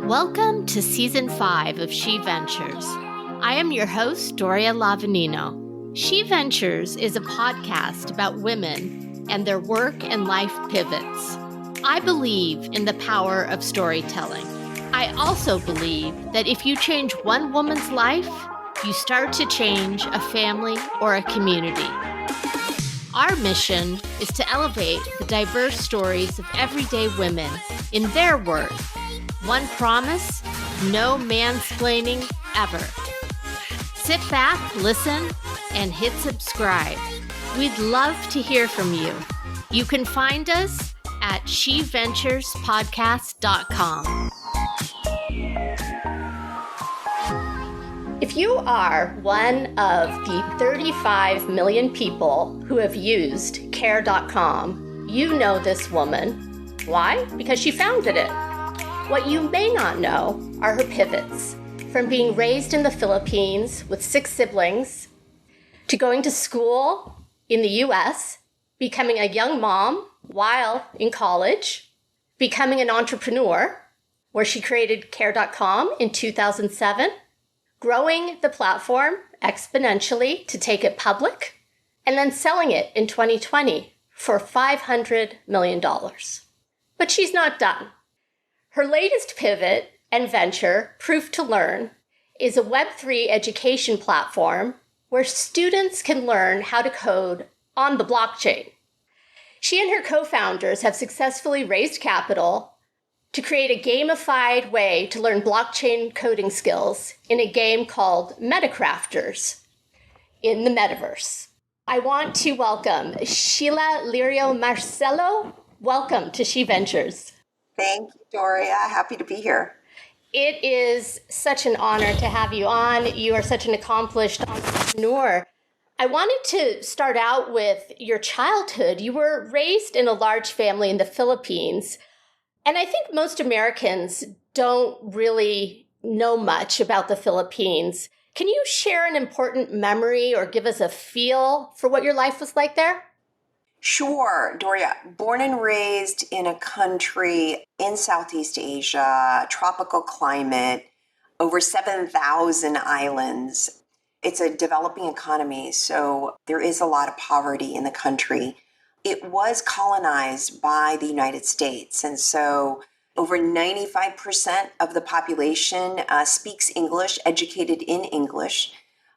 Welcome to Season 5 of She Ventures. I am your host, Doria Lavanino. She Ventures is a podcast about women and their work and life pivots. I believe in the power of storytelling. I also believe that if you change one woman's life, you start to change a family or a community. Our mission is to elevate the diverse stories of everyday women in their work. One promise, no mansplaining ever. Sit back, listen, and hit subscribe. We'd love to hear from you. You can find us at sheventurespodcast.com. If you are one of the 35 million people who have used care.com, you know this woman. Why? Because she founded it. What you may not know are her pivots, from being raised in the Philippines with 6 siblings, to going to school in the US, becoming a young mom while in college, becoming an entrepreneur, where she created care.com in 2007, growing the platform exponentially to take it public, and then selling it in 2020 for $500 million. But she's not done. Her latest pivot and venture, Proof to Learn, is a Web3 education platform where students can learn how to code on the blockchain. She and her co-founders have successfully raised capital to create a gamified way to learn blockchain coding skills in a game called Metacrafters in the metaverse. I want to welcome Sheila Lirio Marcelo. Welcome to She Ventures. Thank you, Doria. Happy to be here. It is such an honor to have you on. You are such an accomplished entrepreneur. I wanted to start out with your childhood. You were raised in a large family in the Philippines. And I think most Americans don't really know much about the Philippines. Can you share an important memory or give us a feel for what your life was like there? Sure, Doria. Born and raised in a country in Southeast Asia, tropical climate, over 7,000 islands. It's a developing economy, so there is a lot of poverty in the country. It was colonized by the United States, and so over 95% of the population speaks English, educated in English.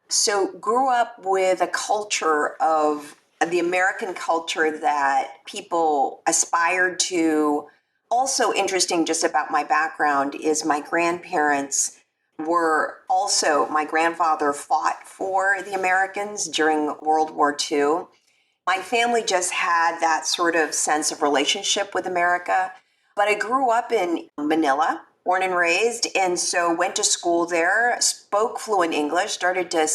So grew up with a culture of the American culture that people aspired to. Also interesting just about my background is my grandparents were also, my grandfather fought for the Americans during World War II. My family just had that sort of sense of relationship with America. But I grew up in Manila, born and raised, and so went to school there, spoke fluent English, started to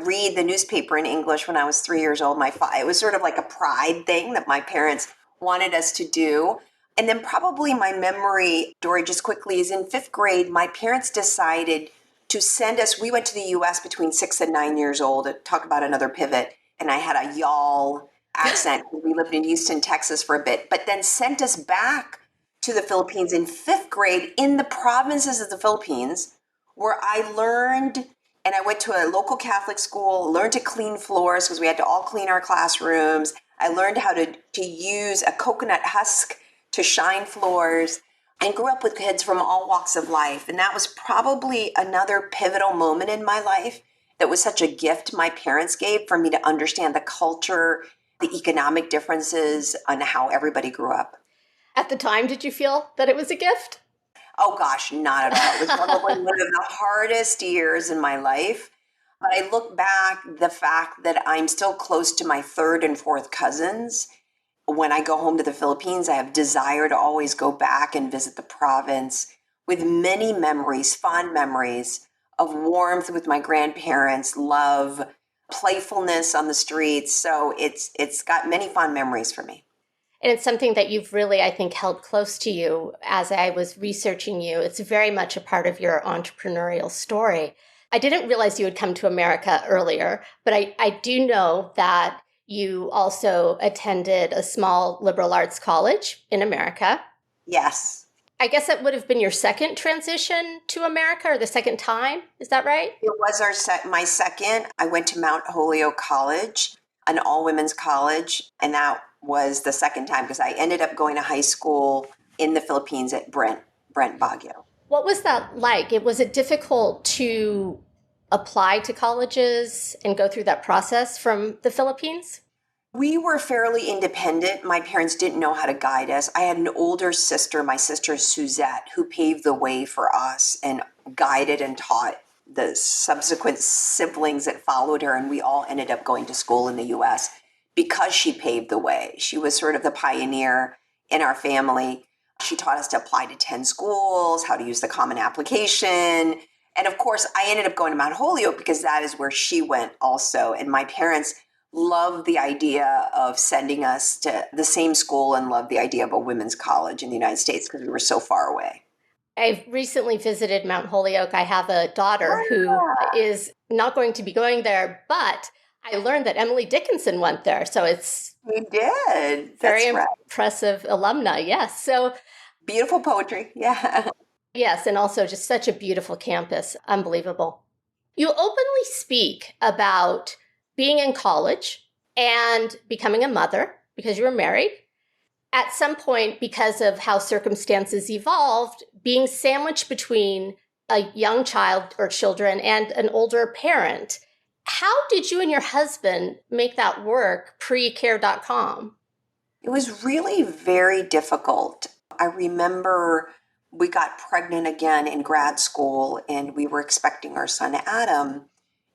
read the newspaper in English when I was 3 years old. It was sort of like a pride thing that my parents wanted us to do. And then probably my memory, Dory, just quickly, is in 5th grade, my parents decided to send us, we went to the U.S. between 6 and 9 years old, to talk about another pivot, and I had a y'all accent. We lived in Houston, Texas for a bit, but then sent us back to the Philippines in 5th grade in the provinces of the Philippines, where I learned, and I went to a local Catholic school, learned to clean floors because we had to all clean our classrooms. I learned how to use a coconut husk to shine floors, and grew up with kids from all walks of life. And that was probably another pivotal moment in my life that was such a gift my parents gave for me to understand the culture, the economic differences, and how everybody grew up. At the time, did you feel that it was a gift? Oh gosh, not at all. It was probably one of the hardest years in my life. But I look back, the fact that I'm still close to my 3rd and 4th cousins. When I go home to the Philippines, I have desire to always go back and visit the province with many memories, fond memories of warmth with my grandparents, love, playfulness on the streets. So it's got many fond memories for me. And it's something that you've really, I think, held close to you as I was researching you. It's very much a part of your entrepreneurial story. I didn't realize you had come to America earlier, but I do know that you also attended a small liberal arts college in America. Yes. I guess that would have been your second transition to America, or the second time. Is that right? It was my second. I went to Mount Holyoke College, an all-women's college, and that was the second time because I ended up going to high school in the Philippines at Brent Baguio. What was that like? Was it difficult to apply to colleges and go through that process from the Philippines? We were fairly independent. My parents didn't know how to guide us. I had an older sister, my sister Suzette, who paved the way for us and guided and taught the subsequent siblings that followed her. And we all ended up going to school in the US because she paved the way. She was sort of the pioneer in our family. She taught us to apply to 10 schools, how to use the Common Application. And of course, I ended up going to Mount Holyoke because that is where she went also. And my parents loved the idea of sending us to the same school and loved the idea of a women's college in the United States because we were so far away. I've recently visited Mount Holyoke. I have a daughter who is not going to be going there, but I learned that Emily Dickinson went there. So it's We did. very impressive alumni. Yes. So beautiful poetry. Yeah. yes. And also just such a beautiful campus. Unbelievable. You openly speak about being in college and becoming a mother because you were married. At some point, because of how circumstances evolved, being sandwiched between a young child or children and an older parent. How did you and your husband make that work pre-care.com? It was really very difficult. I remember we got pregnant again in grad school and we were expecting our son Adam.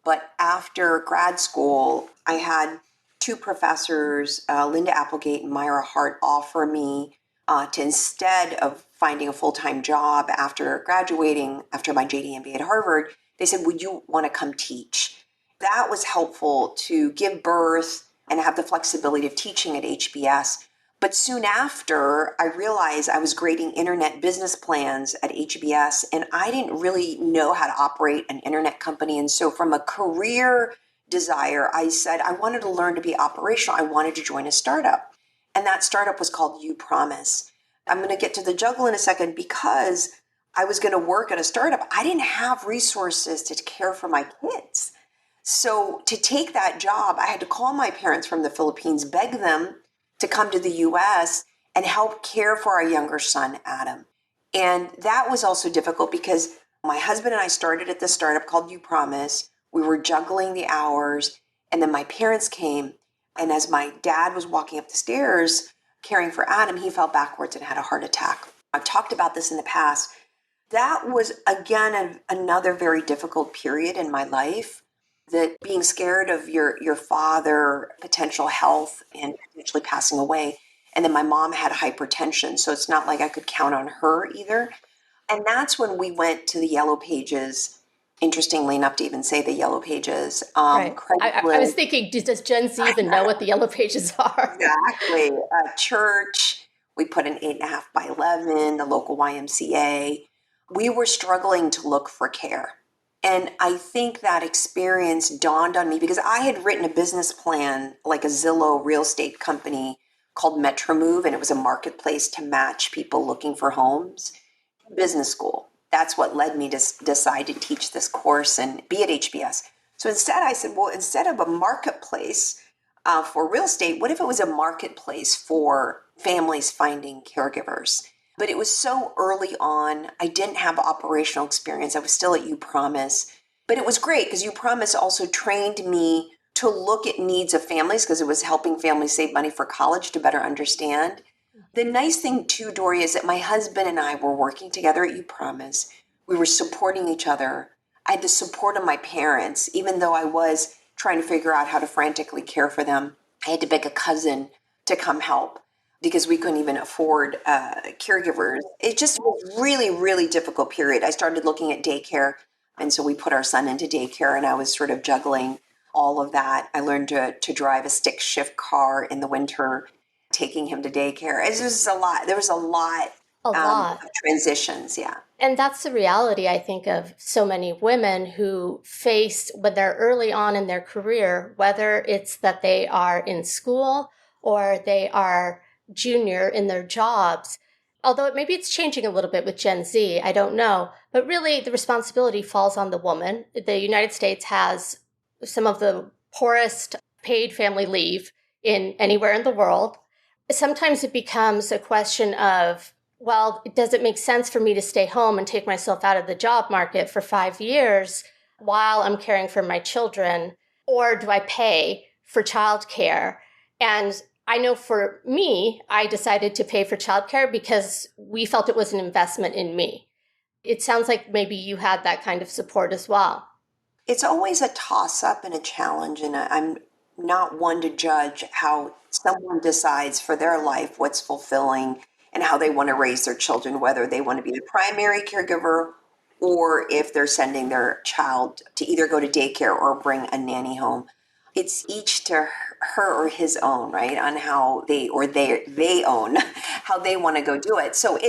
But after grad school, I had two professors, Linda Applegate and Myra Hart, offer me to, instead of finding a full-time job after graduating, after my JD MBA at Harvard, they said, would you want to come teach? That was helpful to give birth and have the flexibility of teaching at HBS. But soon after, I realized I was grading internet business plans at HBS, and I didn't really know how to operate an internet company. And so from a career desire, I said I wanted to learn to be operational. I wanted to join a startup. And that startup was called You Promise. I'm going to get to the juggle in a second because I was going to work at a startup. I didn't have resources to care for my kids. So to take that job, I had to call my parents from the Philippines, beg them to come to the US and help care for our younger son, Adam. And that was also difficult because my husband and I started at this startup called You Promise. We were juggling the hours. And then my parents came. And as my dad was walking up the stairs caring for Adam, he fell backwards and had a heart attack. I've talked about this in the past. That was, again, another very difficult period in my life. That being scared of your father, potential health, and potentially passing away. And then my mom had hypertension, so it's not like I could count on her either. And that's when we went to the Yellow Pages, interestingly enough to even say the Yellow Pages. Right. I was thinking, does Gen Z even know what the Yellow Pages are? Exactly. A church, we put an 8.5 by 11, the local YMCA. We were struggling to look for care. And I think that experience dawned on me because I had written a business plan, like a Zillow real estate company called Metromove, and it was a marketplace to match people looking for homes. Business school. That's what led me to decide to teach this course and be at HBS. So instead, I said, well, instead of a marketplace for real estate, what if it was a marketplace for families finding caregivers? But it was so early on. I didn't have operational experience. I was still at You Promise. But it was great because You Promise also trained me to look at needs of families because it was helping families save money for college to better understand. The nice thing too, Dory, is that my husband and I were working together at You Promise. We were supporting each other. I had the support of my parents, even though I was trying to figure out how to frantically care for them. I had to beg a cousin to come help because we couldn't even afford caregivers. It just was really, really difficult period. I started looking at daycare. And so we put our son into daycare and I was sort of juggling all of that. I learned to drive a stick shift car in the winter, taking him to daycare. It was a lot. There was a lot of transitions. Yeah. And that's the reality, I think, of so many women who face when they're early on in their career, whether it's that they are in school or they are junior in their jobs, Although maybe it's changing a little bit with Gen Z, I don't know. But really, the responsibility falls on the woman. The United States has some of the poorest paid family leave in anywhere in the world. Sometimes it becomes a question of, well, does it make sense for me to stay home and take myself out of the job market for 5 years while I'm caring for my children? Or do I pay for childcare? And I know for me, I decided to pay for childcare because we felt it was an investment in me. It sounds like maybe you had that kind of support as well. It's always a toss up and a challenge, and I'm not one to judge how someone decides for their life what's fulfilling and how they want to raise their children, whether they want to be the primary caregiver or if they're sending their child to either go to daycare or bring a nanny home. It's each to her or his own, right? On how they own how they want to go do it. So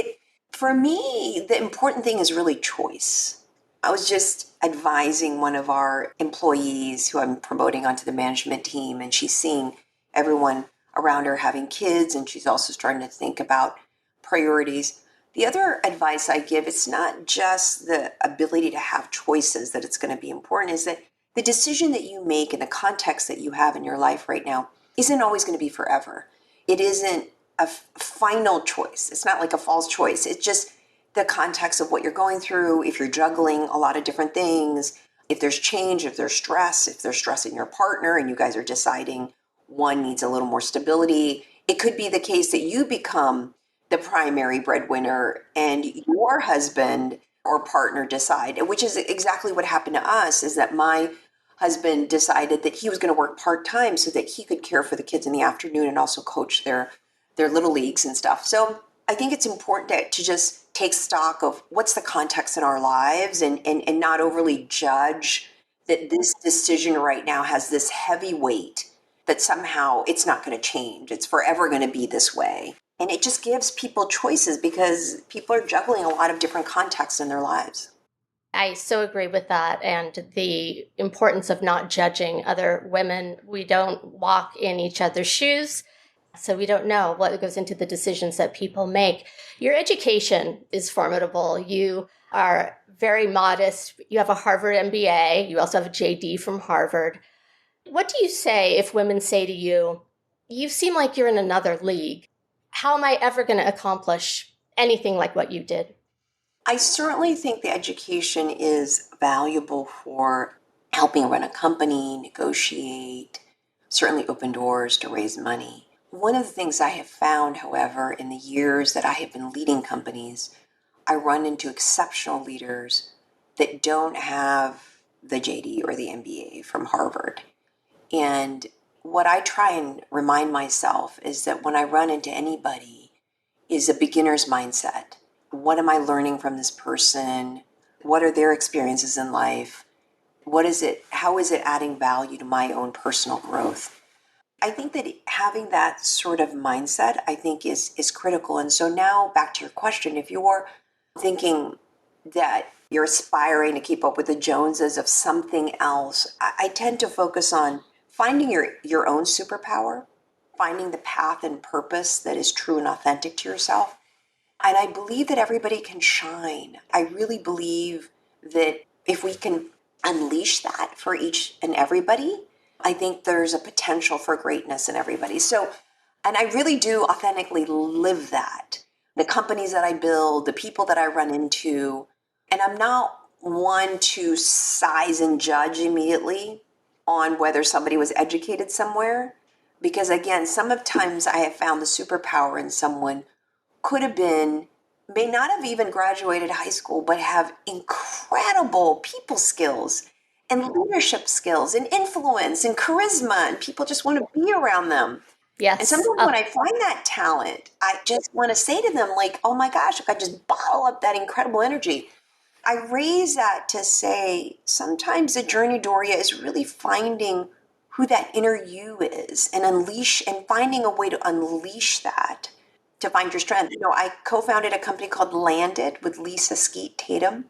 for me, the important thing is really choice. I was just advising one of our employees who I'm promoting onto the management team, and she's seeing everyone around her having kids, and she's also starting to think about priorities. The other advice I give, it's not just the ability to have choices that it's going to be important, is that the decision that you make in the context that you have in your life right now isn't always going to be forever. It isn't a final choice. It's not like a false choice. It's just the context of what you're going through, if you're juggling a lot of different things, if there's change, if there's stress, if there's stress in your partner and you guys are deciding one needs a little more stability. It could be the case that you become the primary breadwinner and your husband or partner decide, which is exactly what happened to us, is that my husband decided that he was going to work part-time so that he could care for the kids in the afternoon and also coach their little leagues and stuff. So I think it's important to just take stock of what's the context in our lives and not overly judge that this decision right now has this heavy weight that somehow it's not going to change. It's forever going to be this way. And it just gives people choices because people are juggling a lot of different contexts in their lives. I so agree with that, and the importance of not judging other women. We don't walk in each other's shoes, so we don't know what goes into the decisions that people make. Your education is formidable. You are very modest. You have a Harvard MBA. You also have a JD from Harvard. What do you say if women say to you, you seem like you're in another league? How am I ever going to accomplish anything like what you did? I certainly think the education is valuable for helping run a company, negotiate, certainly open doors to raise money. One of the things I have found, however, in the years that I have been leading companies, I run into exceptional leaders that don't have the JD or the MBA from Harvard. And what I try and remind myself is that when I run into anybody is a beginner's mindset. What am I learning from this person? What are their experiences in life? How is it adding value to my own personal growth? I think that having that sort of mindset, I think is critical. And so now back to your question, if you're thinking that you're aspiring to keep up with the Joneses of something else, I tend to focus on finding your own superpower, finding the path and purpose that is true and authentic to yourself. And I believe that everybody can shine. I really believe that if we can unleash that for each and everybody, I think there's a potential for greatness in everybody. So, and I really do authentically live that. The companies that I build, the people that I run into, and I'm not one to size and judge immediately on whether somebody was educated somewhere. Because again, sometimes I have found the superpower in someone may not have even graduated high school, but have incredible people skills and leadership skills and influence and charisma, and people just want to be around them. Yes. And sometimes when I find that talent, I just want to say to them, like, oh my gosh, if I just bottle up that incredible energy. I raise that to say sometimes the journey, Doria, is really finding who that inner you is and finding a way to unleash that to find your strength. I co-founded a company called Landed with Lisa Skeet Tatum.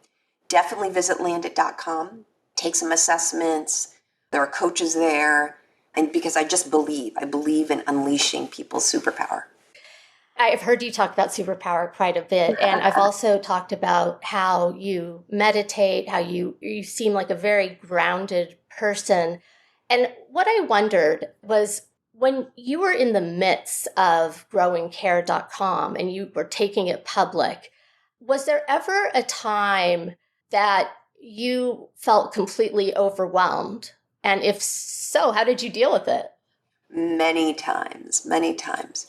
Definitely visit landed.com. Take some assessments. There are coaches there. And because I believe in unleashing people's superpower. I've heard you talk about superpower quite a bit. And I've also talked about how you meditate, how you seem like a very grounded person. And what I wondered was when you were in the midst of growing care.com and you were taking it public, was there ever a time that you felt completely overwhelmed? And if so, how did you deal with it? Many times, many times.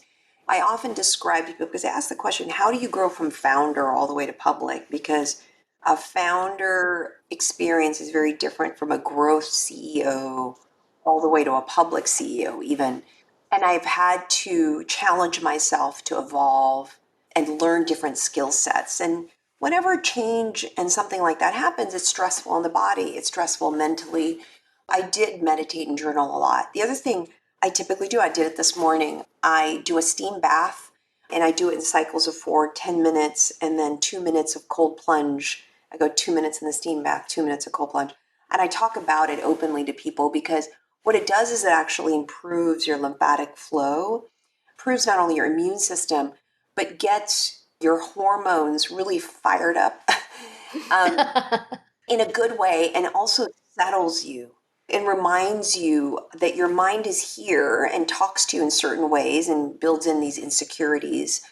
I often describe people because they ask the question, how do you grow from founder all the way to public? Because a founder experience is very different from a growth CEO all the way to a public CEO even. And I've had to challenge myself to evolve and learn different skill sets. And whenever change and something like that happens, it's stressful on the body, it's stressful mentally. I did meditate and journal a lot. The other thing I typically do, I did it this morning, I do a steam bath and I do it in cycles of 4, 10 minutes, and then 2 minutes of cold plunge. I go 2 minutes in the steam bath, 2 minutes of cold plunge. And I talk about it openly to people because what it does is it actually improves your lymphatic flow, improves not only your immune system, but gets your hormones really fired up in a good way, and also settles you and reminds you that your mind is here and talks to you in certain ways and builds in these insecurities,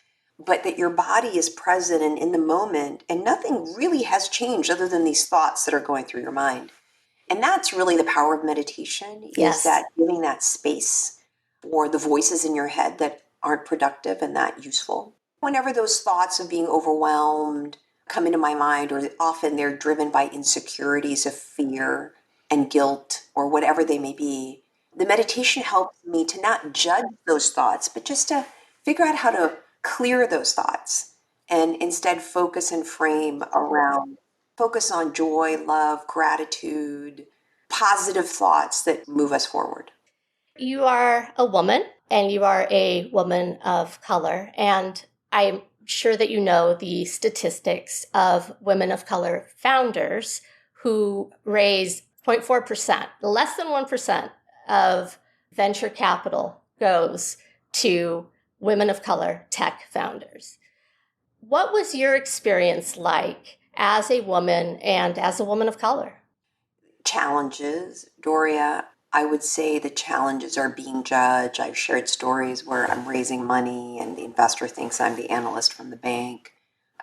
but that your body is present and in the moment, and nothing really has changed other than these thoughts that are going through your mind. And that's really the power of meditation, Yes. is that giving that space for the voices in your head that aren't productive and not useful. Whenever those thoughts of being overwhelmed come into my mind, or often they're driven by insecurities of fear and guilt or whatever they may be, the meditation helps me to not judge those thoughts, but just to figure out how to clear those thoughts and instead focus and frame around, focus on joy, love, gratitude, positive thoughts that move us forward. You are a woman and you are a woman of color. And I'm sure that you know the statistics of women of color founders who raise 0.4%, less than 1% of venture capital goes to women of color tech founders. What was your experience like as a woman and as a woman of color? Challenges, Doria. I would say the challenges are being judged. I've shared stories where I'm raising money and the investor thinks I'm the analyst from the bank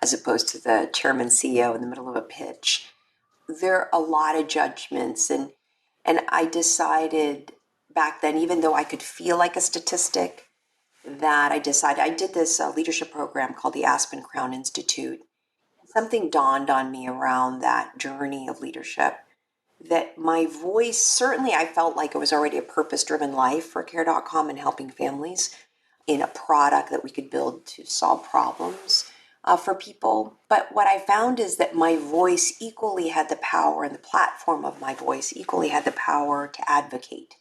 as opposed to the chairman CEO in the middle of a pitch. There are a lot of judgments, and I decided back then, even though I could feel like a statistic, that I decided I did this leadership program called the Aspen Crown Institute. Something dawned on me around that journey of leadership, that my voice, certainly I felt like it was already a purpose-driven life for care.com and helping families in a product that we could build to solve problems for people. But what I found is that my voice equally had the power, and the platform of my voice equally had the power to advocate.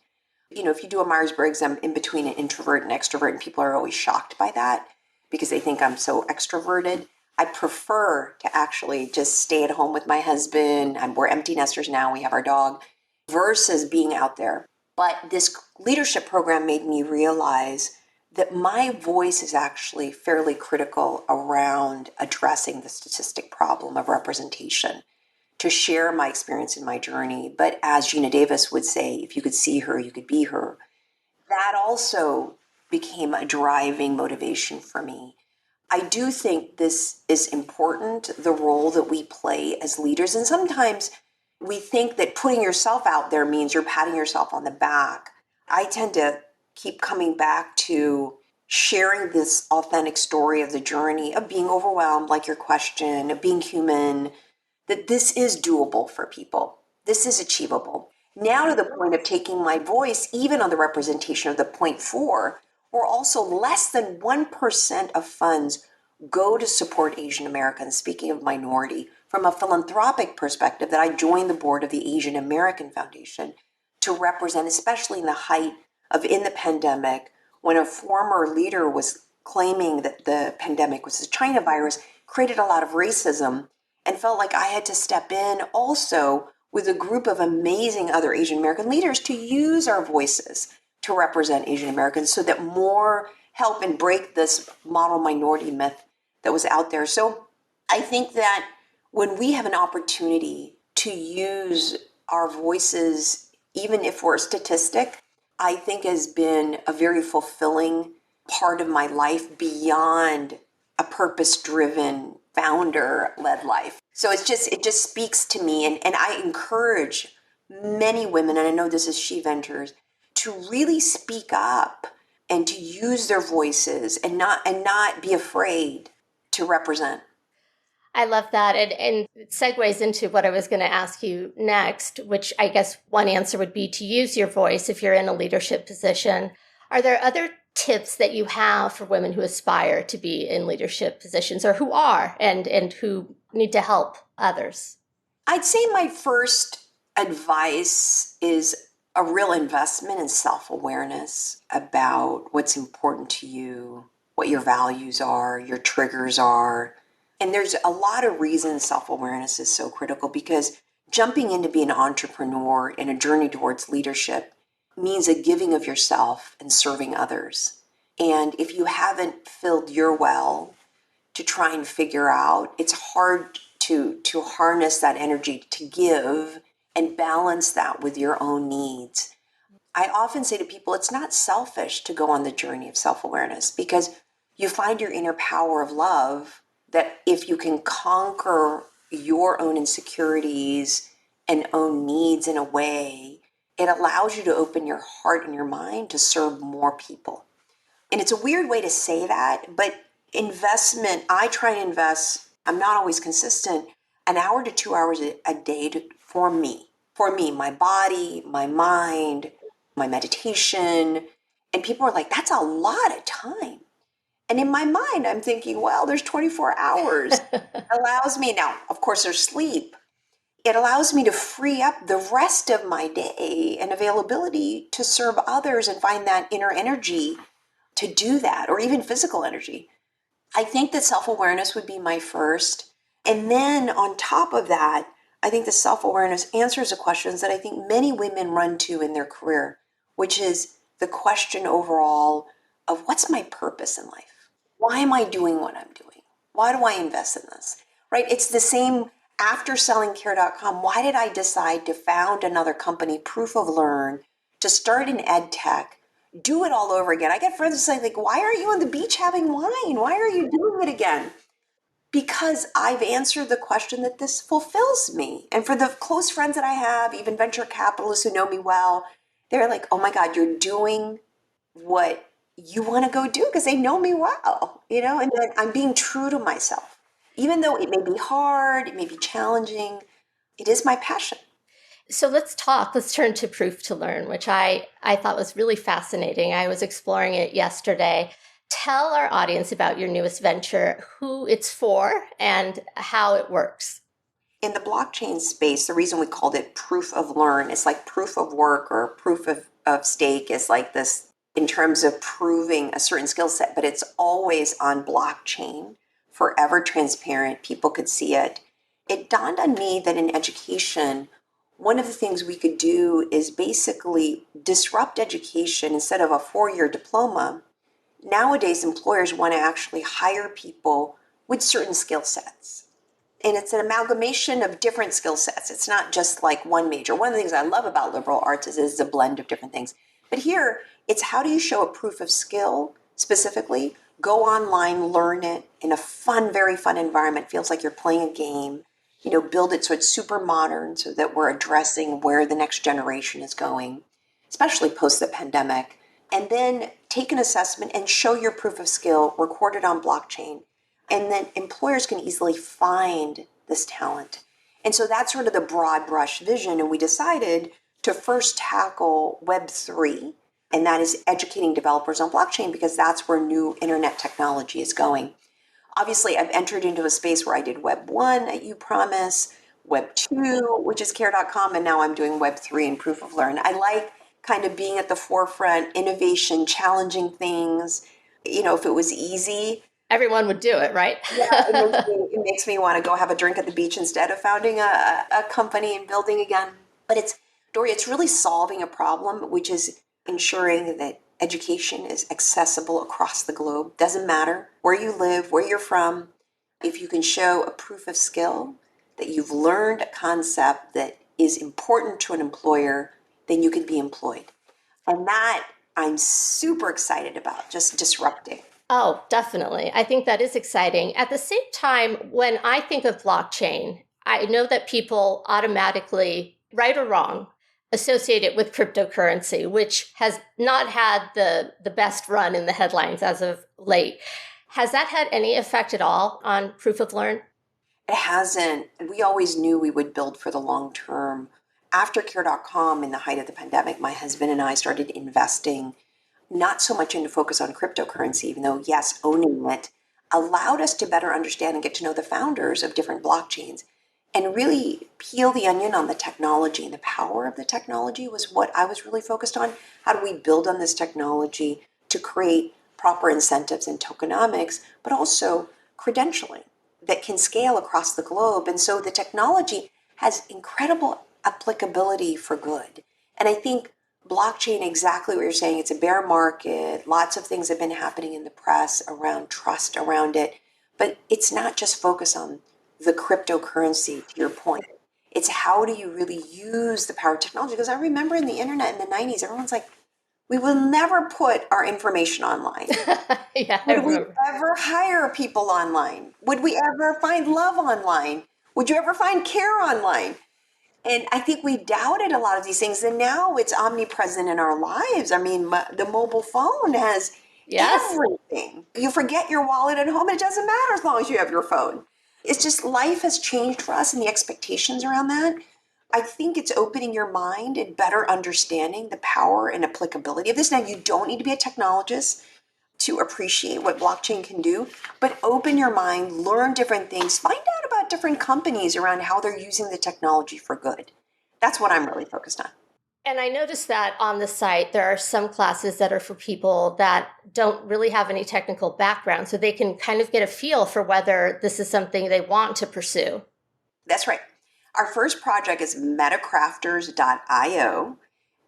You know, if you do a Myers-Briggs, I'm in between an introvert and extrovert, and people are always shocked by that because they think I'm so extroverted. I prefer to actually just stay at home with my husband. We're empty nesters now. We have our dog, versus being out there. But this leadership program made me realize that my voice is actually fairly critical around addressing the statistic problem of representation, to share my experience in my journey. But as Gina Davis would say, if you could see her, you could be her. That also became a driving motivation for me. I do think this is important, the role that we play as leaders. And sometimes we think that putting yourself out there means you're patting yourself on the back. I tend to keep coming back to sharing this authentic story of the journey of being overwhelmed, like your question, of being human, that this is doable for people. This is achievable. Now to the point of taking my voice, even on the representation of the 0.4, or also less than 1% of funds go to support Asian Americans, speaking of minority, from a philanthropic perspective, that I joined the board of the Asian American Foundation to represent, especially in the height of in the pandemic, when a former leader was claiming that the pandemic was the China virus, created a lot of racism, and felt like I had to step in also with a group of amazing other Asian American leaders to use our voices to represent Asian Americans so that more help and break this model minority myth that was out there. So I think that when we have an opportunity to use our voices, even if we're a statistic, I think has been a very fulfilling part of my life beyond a purpose-driven, founder-led life. So it just speaks to me. And I encourage many women, and I know this is She Ventures, to really speak up and to use their voices and not be afraid to represent. I love that. And it segues into what I was going to ask you next, which I guess one answer would be to use your voice if you're in a leadership position. Are there other tips that you have for women who aspire to be in leadership positions or who are and who need to help others? I'd say my first advice is a real investment in self-awareness about what's important to you, what your values are, your triggers are. And there's a lot of reasons self-awareness is so critical, because jumping in to be an entrepreneur in a journey towards leadership means a giving of yourself and serving others. And if you haven't filled your well to try and figure out, it's hard to harness that energy to give and balance that with your own needs. I often say to people, it's not selfish to go on the journey of self-awareness, because you find your inner power of love that if you can conquer your own insecurities and own needs in a way, it allows you to open your heart and your mind to serve more people. And it's a weird way to say that, but investment, I try and invest, I'm not always consistent, an hour to 2 hours a day for me, my body, my mind, my meditation. And people are like, that's a lot of time. And in my mind, I'm thinking, well, there's 24 hours. It allows me now, of course, there's sleep. It allows me to free up the rest of my day and availability to serve others and find that inner energy to do that, or even physical energy. I think that self-awareness would be my first. And then on top of that, I think the self-awareness answers the questions that I think many women run to in their career, which is the question overall of what's my purpose in life? Why am I doing what I'm doing? Why do I invest in this? Right? It's the same after selling care.com. Why did I decide to found another company, Proof of Learn, to start an ed tech, do it all over again? I get friends who say, like, why aren't you on the beach having wine? Why are you doing it again? Because I've answered the question that this fulfills me. And for the close friends that I have, even venture capitalists who know me well, they're like, oh my God, you're doing what you want to go do, because they know me well, and then I'm being true to myself. Even though it may be hard, it may be challenging, it is my passion. So let's turn to Proof to Learn, which I thought was really fascinating. I was exploring it yesterday. Tell our audience about your newest venture, who it's for, and how it works. In the blockchain space, the reason we called it Proof of Learn, it's like proof of work or proof of stake is like this in terms of proving a certain skill set, but it's always on blockchain, forever transparent. People could see it. It dawned on me that in education, one of the things we could do is basically disrupt education. Instead of a 4-year diploma, nowadays employers want to actually hire people with certain skill sets. And it's an amalgamation of different skill sets. It's not just like one major. One of the things I love about liberal arts is it's a blend of different things. But here, it's how do you show a proof of skill specifically? Go online, learn it in a fun, very fun environment. Feels like you're playing a game. Build it so it's super modern, so that we're addressing where the next generation is going, especially post the pandemic. And then take an assessment and show your proof of skill, record it on blockchain. And then employers can easily find this talent. And so that's sort of the broad brush vision. And we decided to first tackle Web3, and that is educating developers on blockchain, because that's where new internet technology is going. Obviously, I've entered into a space where I did Web 1 at UPromise, Web 2, which is care.com, and now I'm doing Web 3 and Proof of Learn. I like kind of being at the forefront, innovation, challenging things. If it was easy, everyone would do it, right? Yeah, it makes me want to go have a drink at the beach instead of founding a company and building again. But Doria, it's really solving a problem, which is ensuring that education is accessible across the globe. Doesn't matter where you live, where you're from. If you can show a proof of skill that you've learned a concept that is important to an employer, then you can be employed. And that I'm super excited about, just disrupting. Oh, definitely. I think that is exciting. At the same time, when I think of blockchain, I know that people automatically, right or wrong, associate it with cryptocurrency, which has not had the best run in the headlines as of late. Has that had any effect at all on proof of learn? It hasn't. We always knew we would build for the long term. After Care.com, in the height of the pandemic, my husband and I started investing not so much into focus on cryptocurrency, even though, yes, owning it allowed us to better understand and get to know the founders of different blockchains and really peel the onion on the technology. And the power of the technology was what I was really focused on. How do we build on this technology to create proper incentives and tokenomics, but also credentialing that can scale across the globe? And so the technology has incredible applicability for good. And I think blockchain, exactly what you're saying, it's a bear market. Lots of things have been happening in the press around trust around it. But it's not just focus on the cryptocurrency, to your point. It's how do you really use the power of technology? Because I remember in the internet in the 90s, everyone's like, we will never put our information online. Yeah, I Would we remember. ever hire people online? Would we ever find love online? Would you ever find care online? And I think we doubted a lot of these things, and now it's omnipresent in our lives. I mean, the mobile phone has Yes. everything. You forget your wallet at home, and it doesn't matter as long as you have your phone. It's just life has changed for us and the expectations around that. I think it's opening your mind and better understanding the power and applicability of this. Now, you don't need to be a technologist to appreciate what blockchain can do, but open your mind, learn different things, find out about different companies around how they're using the technology for good. That's what I'm really focused on. And I noticed that on the site, there are some classes that are for people that don't really have any technical background, so they can kind of get a feel for whether this is something they want to pursue. That's right. Our first project is metacrafters.io.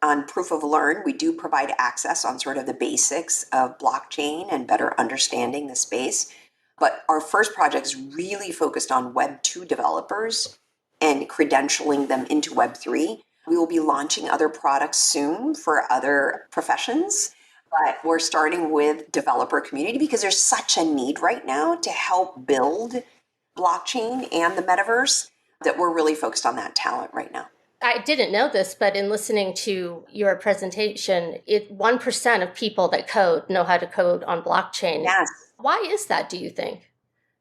On Proof of Learn, we do provide access on sort of the basics of blockchain and better understanding the space. But our first project is really focused on Web 2 developers and credentialing them into Web 3. We will be launching other products soon for other professions, but we're starting with developer community because there's such a need right now to help build blockchain and the metaverse that we're really focused on that talent right now. I didn't know this, but in listening to your presentation, 1% of people that code know how to code on blockchain. Yes. Why is that, do you think?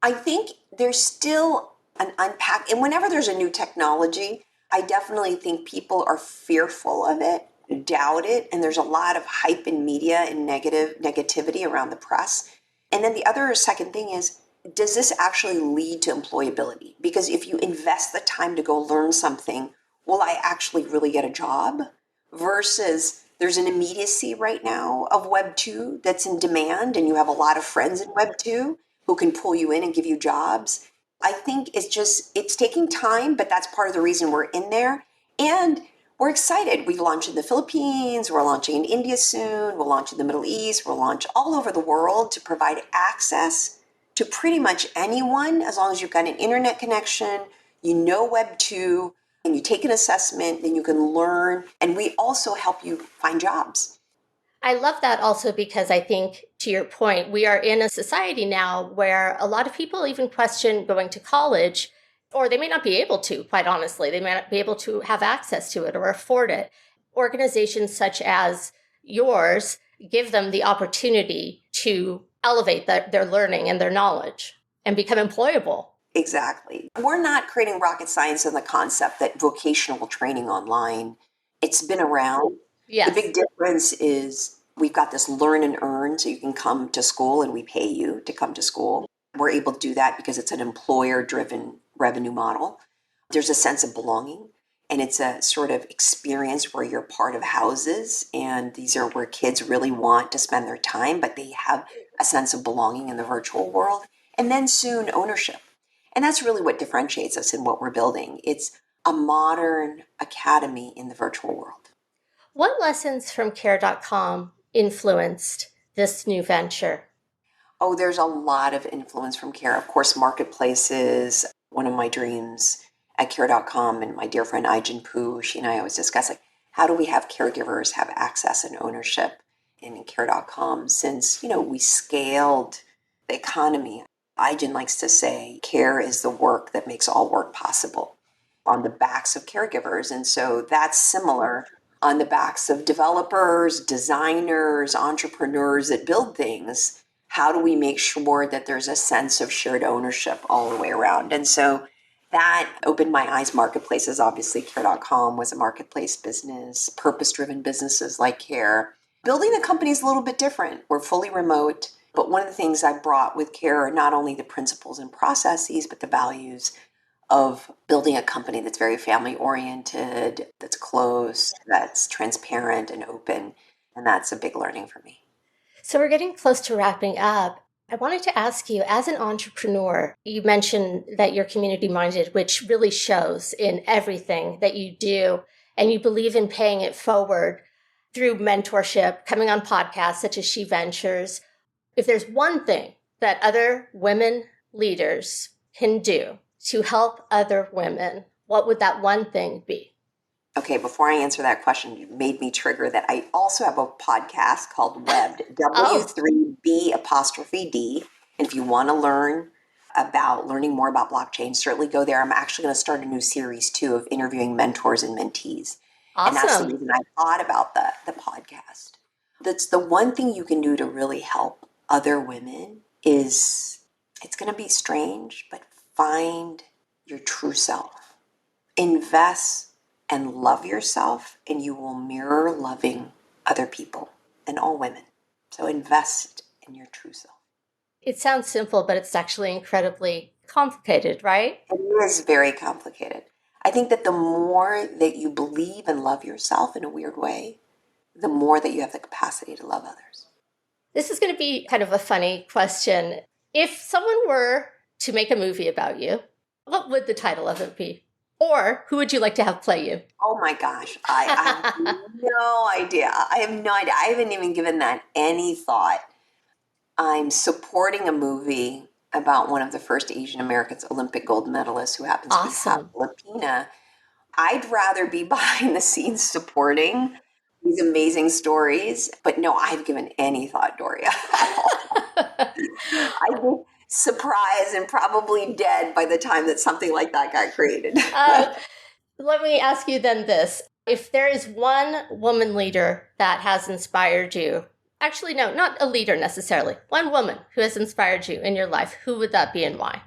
I think there's still an unpack, and whenever there's a new technology, I definitely think people are fearful of it, doubt it, and there's a lot of hype in media and negativity around the press. And then the other second thing is, does this actually lead to employability? Because if you invest the time to go learn something, will I actually really get a job? Versus there's an immediacy right now of Web 2 that's in demand, and you have a lot of friends in Web 2 who can pull you in and give you jobs. I think it's taking time, but that's part of the reason we're in there. And we're excited. We launch in the Philippines, we're launching in India soon, we'll launch in the Middle East, we'll launch all over the world to provide access to pretty much anyone, as long as you've got an internet connection, you know Web 2, and you take an assessment, then you can learn. And we also help you find jobs. I love that also because I think, to your point, we are in a society now where a lot of people even question going to college, or they may not be able to, quite honestly. They may not be able to have access to it or afford it. Organizations such as yours give them the opportunity to elevate their learning and their knowledge and become employable. Exactly. We're not creating rocket science in the concept that vocational training online, it's been around. Yes. The big difference is we've got this learn and earn, so you can come to school and we pay you to come to school. We're able to do that because it's an employer-driven revenue model. There's a sense of belonging, and it's a sort of experience where you're part of houses, and these are where kids really want to spend their time, but they have a sense of belonging in the virtual world. And then soon, ownership. And that's really what differentiates us in what we're building. It's a modern academy in the virtual world. What lessons from care.com influenced this new venture? Oh, there's a lot of influence from Care. Of course, marketplaces, one of my dreams at care.com, and my dear friend Aijin Poo, she and I always discuss, like, how do we have caregivers have access and ownership in care.com since, we scaled the economy. Aijin likes to say care is the work that makes all work possible on the backs of caregivers. And so that's similar on the backs of developers, designers, entrepreneurs that build things. How do we make sure that there's a sense of shared ownership all the way around? And so that opened my eyes. Marketplaces, obviously, care.com was a marketplace business, purpose-driven businesses like Care. Building the company is a little bit different. We're fully remote, but one of the things I brought with Care are not only the principles and processes, but the values of building a company that's very family-oriented, that's close, that's transparent and open. And that's a big learning for me. So we're getting close to wrapping up. I wanted to ask you, as an entrepreneur, you mentioned that you're community-minded, which really shows in everything that you do, and you believe in paying it forward through mentorship, coming on podcasts such as She Ventures. If there's one thing that other women leaders can do to help other women, what would that one thing be? Okay, before I answer that question, you made me trigger that I also have a podcast called Webbed, Oh. W3B''D. And if you want to learning more about blockchain, certainly go there. I'm actually going to start a new series too of interviewing mentors and mentees. Awesome. And that's the reason I thought about the podcast. That's the one thing you can do to really help other women is, it's going to be strange, but find your true self. Invest and love yourself, and you will mirror loving other people and all women. So invest in your true self. It sounds simple, but it's actually incredibly complicated, right? It is very complicated. I think that the more that you believe and love yourself in a weird way, the more that you have the capacity to love others. This is going to be kind of a funny question. If someone were to make a movie about you, what would the title of it be? Or who would you like to have play you? Oh my gosh, I have no idea. I have no idea. I haven't even given that any thought. I'm supporting a movie about one of the first Asian Americans, Olympic gold medalists, who happens to be half Filipina. I'd rather be behind the scenes supporting these amazing stories. But no, I've given any thought, Doria. I'd be surprised and probably dead by the time that something like that got created. Let me ask you then this. If there is one woman leader that has inspired you, actually, no, not a leader necessarily, one woman who has inspired you in your life, who would that be and why?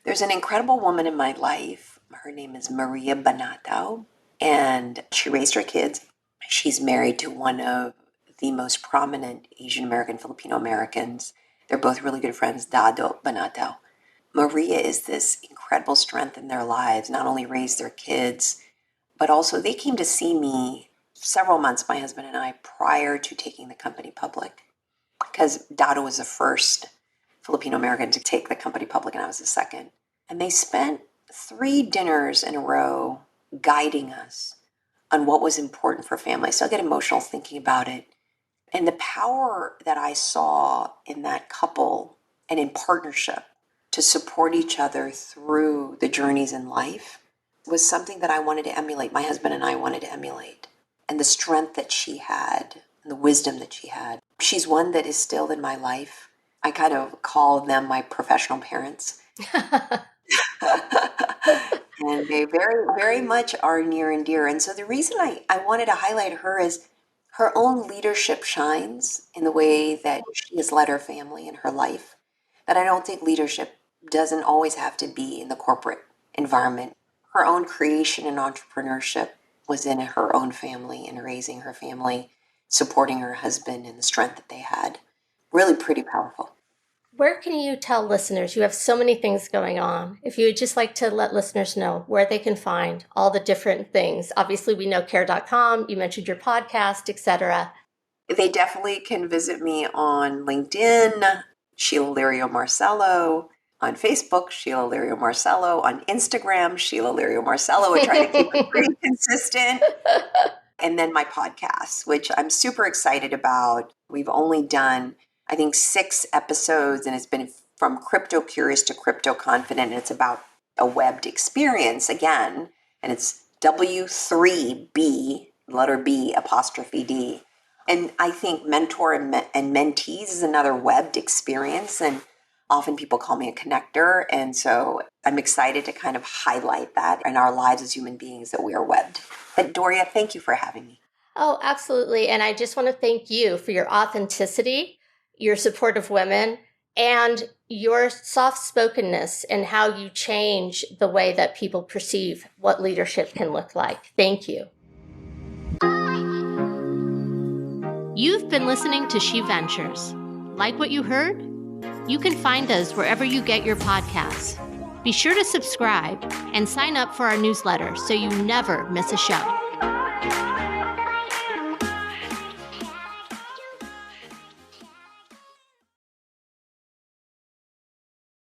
There's an incredible woman in my life. Her name is Maria Banatao, and she raised her kids. She's married to one of the most prominent Asian American Filipino Americans. They're both really good friends, Dado Banatao. Maria is this incredible strength in their lives, not only raised their kids, but also they came to see me several months, my husband and I, prior to taking the company public. Because Dado was the first Filipino American to take the company public, and I was the second. And they spent 3 dinners in a row guiding us on what was important for family. So I get emotional thinking about it. And the power that I saw in that couple and in partnership to support each other through the journeys in life was something that I wanted to emulate. My husband and I wanted to emulate. And the strength that she had and the wisdom that she had. She's one that is still in my life. I kind of call them my professional parents. And they very, very much are near and dear. And so the reason I wanted to highlight her is her own leadership shines in the way that she has led her family and her life. That I don't think leadership doesn't always have to be in the corporate environment. Her own creation and entrepreneurship was in her own family and raising her family, supporting her husband and the strength that they had. Really pretty powerful. Where can you tell listeners, you have so many things going on, if you would just like to let listeners know where they can find all the different things? Obviously, we know care.com, you mentioned your podcast, etc. They definitely can visit me on LinkedIn, Sheila Lirio Marcelo, on Facebook, Sheila Lirio Marcelo, on Instagram, Sheila Lirio Marcelo. I try to keep it pretty consistent. And then my podcasts, which I'm super excited about. We've only done, I think, 6 episodes, and it's been from crypto curious to crypto confident. And it's about a webbed experience again. And it's W3B, letter B, apostrophe D. And I think mentor and mentees is another webbed experience. And often people call me a connector. And so I'm excited to kind of highlight that in our lives as human beings that we are webbed. But Doria, thank you for having me. Oh, absolutely. And I just want to thank you for your authenticity, your support of women, and your soft-spokenness and how you change the way that people perceive what leadership can look like. Thank you. You've been listening to She Ventures. Like what you heard? You can find us wherever you get your podcasts. Be sure to subscribe and sign up for our newsletter so you never miss a show.